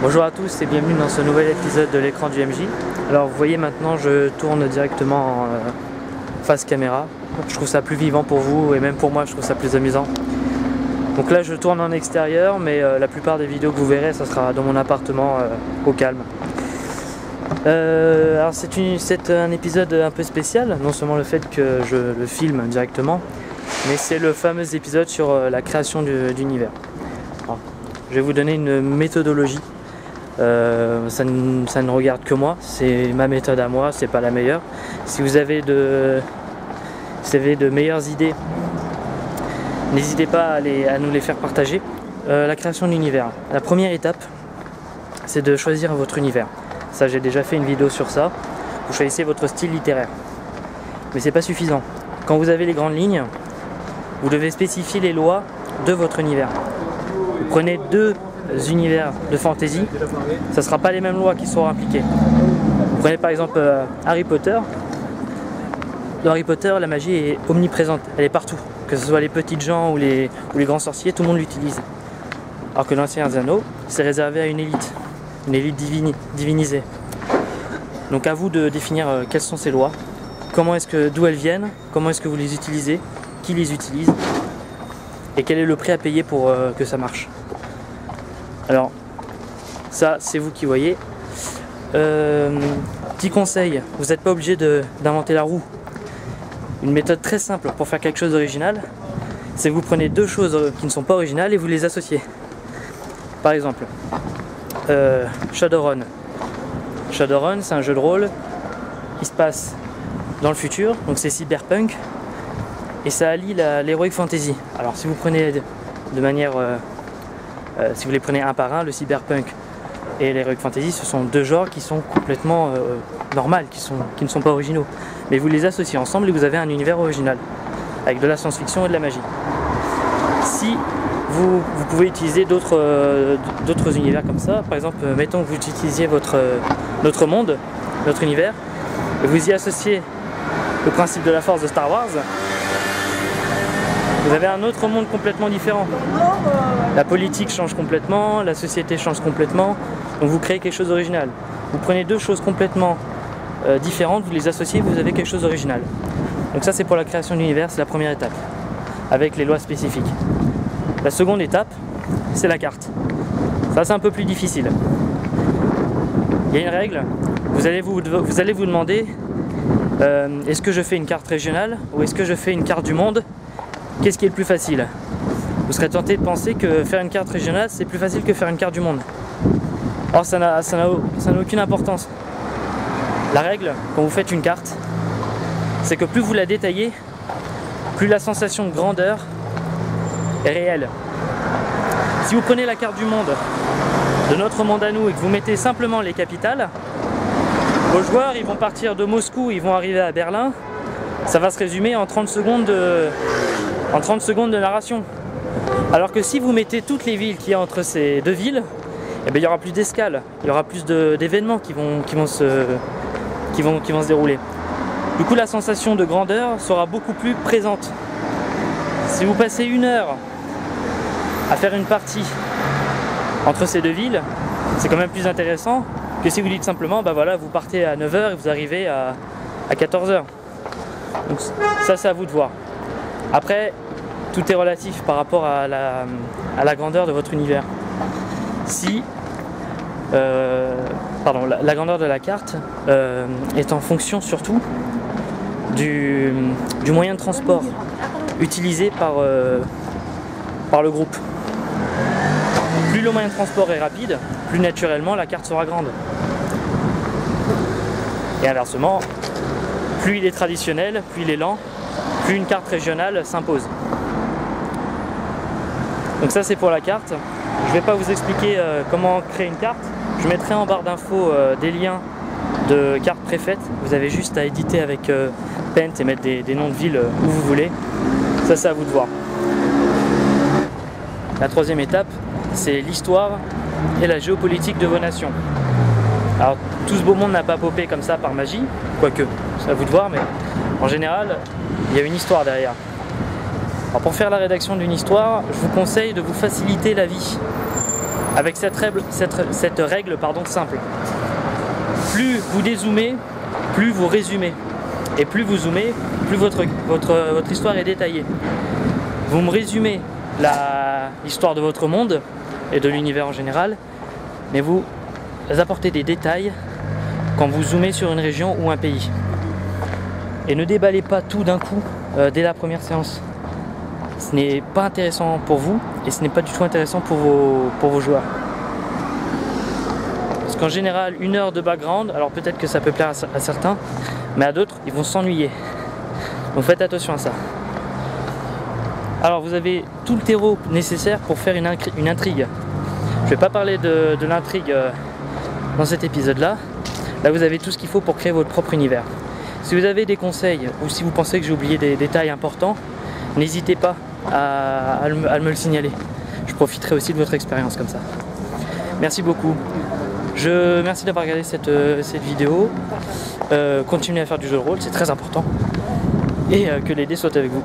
Bonjour à tous et bienvenue dans ce nouvel épisode de l'écran du MJ. Alors vous voyez maintenant je tourne directement face caméra. Je trouve ça plus vivant pour vous et même pour moi je trouve ça plus amusant. Donc là je tourne en extérieur mais la plupart des vidéos que vous verrez ça sera dans mon appartement au calme. Alors c'est un épisode un peu spécial, non seulement le fait que je le filme directement, mais c'est le fameux épisode sur la création d'univers. Je vais vous donner une méthodologie. Ça ne regarde que moi, c'est ma méthode à moi, c'est pas la meilleure. Si vous avez de meilleures idées, n'hésitez pas à nous les faire partager. La création d'univers. La première étape, c'est de choisir votre univers. Ça, j'ai déjà fait une vidéo sur ça. Vous choisissez votre style littéraire. Mais c'est pas suffisant. Quand vous avez les grandes lignes, vous devez spécifier les lois de votre univers. Vous prenez deux univers de fantasy, ça ne sera pas les mêmes lois qui seront appliquées. Vous prenez par exemple Harry Potter. Dans Harry Potter, la magie est omniprésente, elle est partout. Que ce soit les petites gens ou les grands sorciers, tout le monde l'utilise. Alors que l'Ancien des Anneaux, c'est réservé à une élite divinisée. Donc à vous de définir quelles sont ces lois, d'où elles viennent, comment est-ce que vous les utilisez, qui les utilise, et quel est le prix à payer pour que ça marche. Alors, ça c'est vous qui voyez. Petit conseil, vous n'êtes pas obligé d'inventer la roue. Une méthode très simple pour faire quelque chose d'original, c'est que vous prenez deux choses qui ne sont pas originales et vous les associez. Par exemple, Shadowrun. Shadowrun, c'est un jeu de rôle qui se passe dans le futur, donc c'est cyberpunk, et ça allie l'heroic fantasy. Alors si vous prenez de manière... si vous les prenez un par un, le cyberpunk et l'heroic fantasy, ce sont deux genres qui sont complètement normaux, qui ne sont pas originaux. Mais vous les associez ensemble et vous avez un univers original, avec de la science-fiction et de la magie. Si vous pouvez utiliser d'autres univers comme ça, par exemple, mettons que vous utilisiez notre monde, notre univers, et vous y associez le principe de la force de Star Wars, vous avez un autre monde complètement différent. La politique change complètement, la société change complètement, donc vous créez quelque chose d'original. Vous prenez deux choses complètement différentes, vous les associez, vous avez quelque chose d'original. Donc ça c'est pour la création d'univers, c'est la première étape, avec les lois spécifiques. La seconde étape, c'est la carte. Ça c'est un peu plus difficile. Il y a une règle, vous allez vous demander, est-ce que je fais une carte régionale ou est-ce que je fais une carte du monde? Qu'est-ce qui est le plus facile? Vous serez tenté de penser que faire une carte régionale c'est plus facile que faire une carte du monde. Or ça n'a aucune importance. La règle quand vous faites une carte, c'est que plus vous la détaillez, plus la sensation de grandeur est réelle. Si vous prenez la carte du monde, de notre monde à nous, et que vous mettez simplement les capitales, vos joueurs ils vont partir de Moscou, ils vont arriver à Berlin, ça va se résumer en 30 secondes de narration. Alors que si vous mettez toutes les villes qu'il y a entre ces deux villes, eh bien, il y aura plus d'escales, il y aura plus d'événements qui vont se dérouler. Du coup la sensation de grandeur sera beaucoup plus présente. Si vous passez 1 heure à faire une partie entre ces deux villes, c'est quand même plus intéressant que si vous dites simplement bah voilà, vous partez à 9 h et vous arrivez à 14 h. Donc ça c'est à vous de voir. Après, tout est relatif par rapport à la grandeur de votre univers. Si, la grandeur de la carte est en fonction surtout du moyen de transport utilisé par le groupe. Plus le moyen de transport est rapide, plus naturellement la carte sera grande. Et inversement, plus il est traditionnel, plus il est lent, plus une carte régionale s'impose. Donc ça c'est pour la carte. Je ne vais pas vous expliquer comment créer une carte. Je mettrai en barre d'infos des liens de cartes préfaites. Vous avez juste à éditer avec Paint et mettre des noms de villes où vous voulez. Ça c'est à vous de voir. La troisième étape, c'est l'histoire et la géopolitique de vos nations. Alors tout ce beau monde n'a pas popé comme ça par magie, quoique, c'est à vous de voir, mais en général, il y a une histoire derrière. Alors pour faire la rédaction d'une histoire, je vous conseille de vous faciliter la vie. avec cette règle simple. Plus vous dézoomez, plus vous résumez. Et plus vous zoomez, plus votre histoire est détaillée. Vous me résumez l'histoire de votre monde et de l'univers en général, mais vous apportez des détails quand vous zoomez sur une région ou un pays. Et ne déballez pas tout d'un coup dès la première séance. Ce n'est pas intéressant pour vous et ce n'est pas du tout intéressant pour vos joueurs. Parce qu'en général, 1 heure de background, alors peut-être que ça peut plaire à certains, mais à d'autres, ils vont s'ennuyer. Donc faites attention à ça. Alors vous avez tout le terreau nécessaire pour faire une intrigue. Je ne vais pas parler de l'intrigue dans cet épisode-là. Là, vous avez tout ce qu'il faut pour créer votre propre univers. Si vous avez des conseils ou si vous pensez que j'ai oublié des détails importants, n'hésitez pas à me le signaler. Je profiterai aussi de votre expérience comme ça. Merci beaucoup. Merci d'avoir regardé cette vidéo. Continuez à faire du jeu de rôle, c'est très important. Et que les dés soient avec vous.